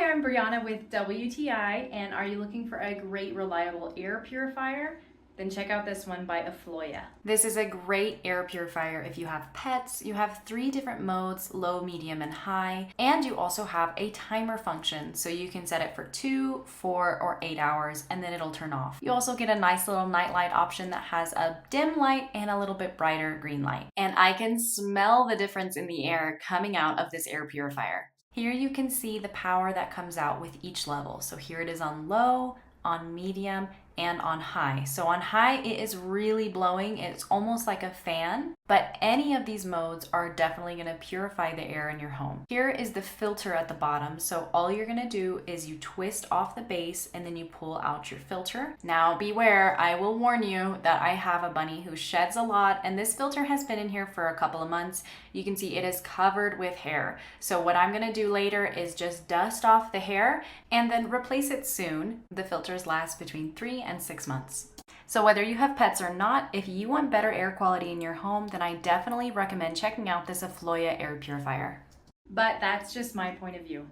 Hi, I'm Brianna with WTI, and are you looking for a great, reliable air purifier? Then check out this one by Afloia. This is a great air purifier if you have pets. You have 3 different modes, low, medium, and high, and you also have a timer function, so you can set it for 2, 4, or 8 hours, and then it'll turn off. You also get a nice little night light option that has a dim light and a little bit brighter green light. And I can smell the difference in the air coming out of this air purifier. Here you can see the power that comes out with each level. So here it is on low, on medium, and on high. So on high, it is really blowing. It's almost like a fan, but any of these modes are definitely gonna purify the air in your home. Here is the filter at the bottom. So all you're gonna do is you twist off the base and then you pull out your filter. Now beware, I will warn you that I have a bunny who sheds a lot, and this filter has been in here for a couple of months. You can see it is covered with hair. So what I'm gonna do later is just dust off the hair and then replace it soon. The filters last between 3 and 6 months. So whether you have pets or not, if you want better air quality in your home, then I definitely recommend checking out this Afloia air purifier. But that's just my point of view.